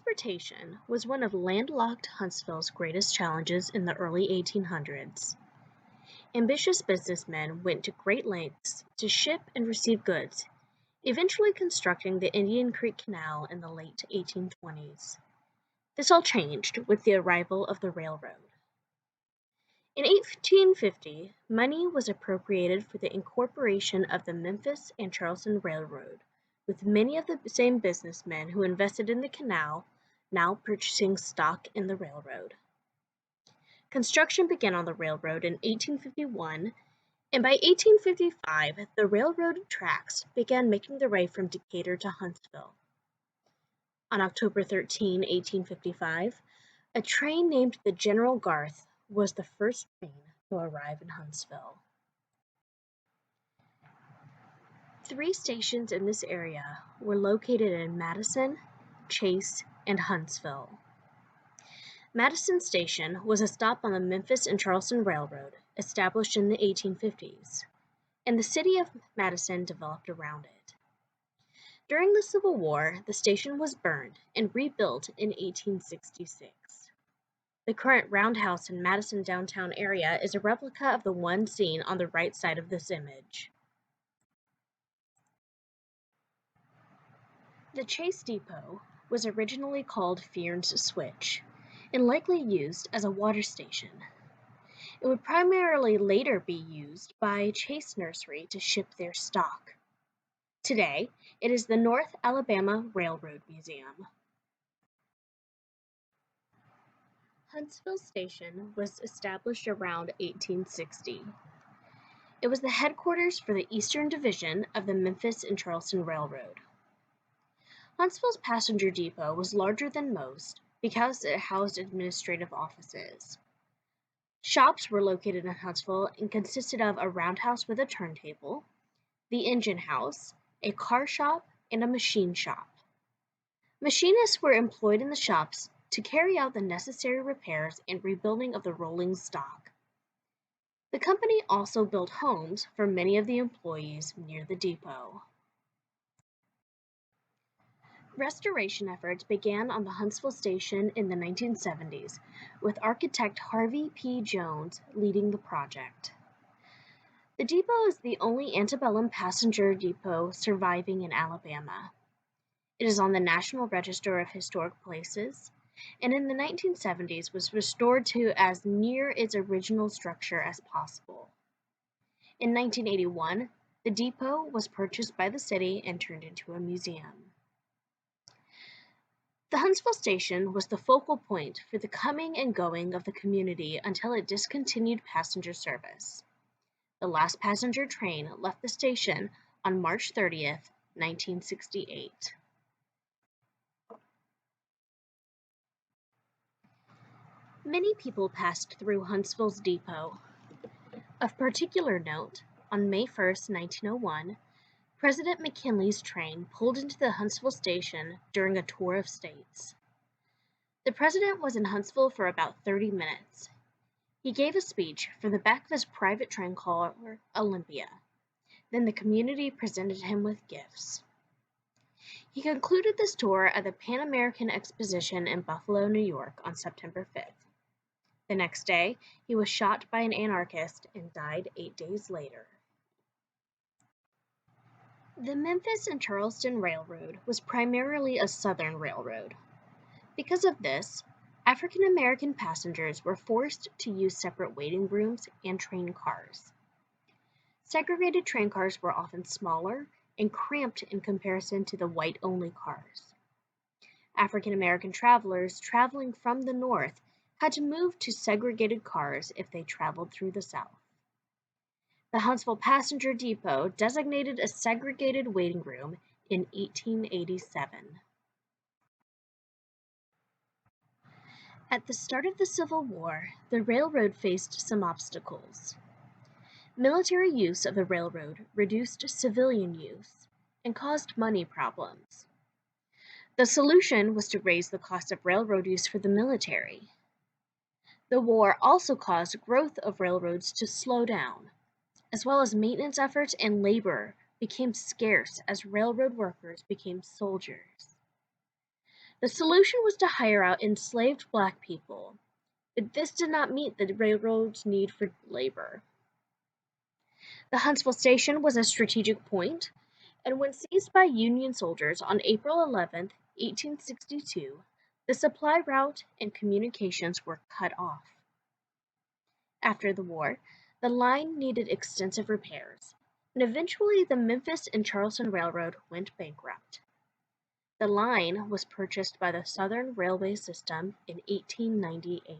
Transportation was one of landlocked Huntsville's greatest challenges in the early 1800s. Ambitious businessmen went to great lengths to ship and receive goods, eventually constructing the Indian Creek Canal in the late 1820s. This all changed with the arrival of the railroad. In 1850, money was appropriated for the incorporation of the Memphis and Charleston Railroad, with many of the same businessmen who invested in the canal now purchasing stock in the railroad. Construction began on the railroad in 1851, and by 1855, the railroad tracks began making their way from Decatur to Huntsville. On October 13, 1855, a train named the General Garth was the first train to arrive in Huntsville. 3 stations in this area were located in Madison, Chase, and Huntsville. Madison Station was a stop on the Memphis and Charleston Railroad, established in the 1850s, and the city of Madison developed around it. During the Civil War, the station was burned and rebuilt in 1866. The current roundhouse in Madison downtown area is a replica of the one seen on the right side of this image. The Chase Depot was originally called Fearn's Switch and likely used as a water station. It would primarily later be used by Chase Nursery to ship their stock. Today, it is the North Alabama Railroad Museum. Huntsville Station was established around 1860. It was the headquarters for the Eastern Division of the Memphis and Charleston Railroad. Huntsville's passenger depot was larger than most because it housed administrative offices. Shops were located in Huntsville and consisted of a roundhouse with a turntable, the engine house, a car shop, and a machine shop. Machinists were employed in the shops to carry out the necessary repairs and rebuilding of the rolling stock. The company also built homes for many of the employees near the depot. Restoration efforts began on the Huntsville station in the 1970s, with architect Harvey P. Jones leading the project. The depot is the only antebellum passenger depot surviving in Alabama. It is on the National Register of Historic Places, and in the 1970s was restored to as near its original structure as possible. In 1981, the depot was purchased by the city and turned into a museum. The Huntsville station was the focal point for the coming and going of the community until it discontinued passenger service. The last passenger train left the station on March 30th, 1968. Many people passed through Huntsville's depot. Of particular note, on May 1st, 1901, President McKinley's train pulled into the Huntsville station during a tour of states. The president was in Huntsville for about 30 minutes. He gave a speech from the back of his private train called Olympia. Then the community presented him with gifts. He concluded this tour at the Pan American Exposition in Buffalo, New York on September 5th. The next day, he was shot by an anarchist and died 8 days later. The Memphis and Charleston Railroad was primarily a Southern railroad. Because of this, African American passengers were forced to use separate waiting rooms and train cars. Segregated train cars were often smaller and cramped in comparison to the white-only cars. African American travelers traveling from the north had to move to segregated cars if they traveled through the south. The Huntsville Passenger Depot designated a segregated waiting room in 1887. At the start of the Civil War, the railroad faced some obstacles. Military use of the railroad reduced civilian use and caused money problems. The solution was to raise the cost of railroad use for the military. The war also caused growth of railroads to slow down, as well as maintenance efforts and labor became scarce as railroad workers became soldiers. The solution was to hire out enslaved black people, but this did not meet the railroad's need for labor. The Huntsville station was a strategic point, and when seized by Union soldiers on April 11, 1862, the supply route and communications were cut off. After the war, the line needed extensive repairs, and eventually the Memphis and Charleston Railroad went bankrupt. The line was purchased by the Southern Railway System in 1898.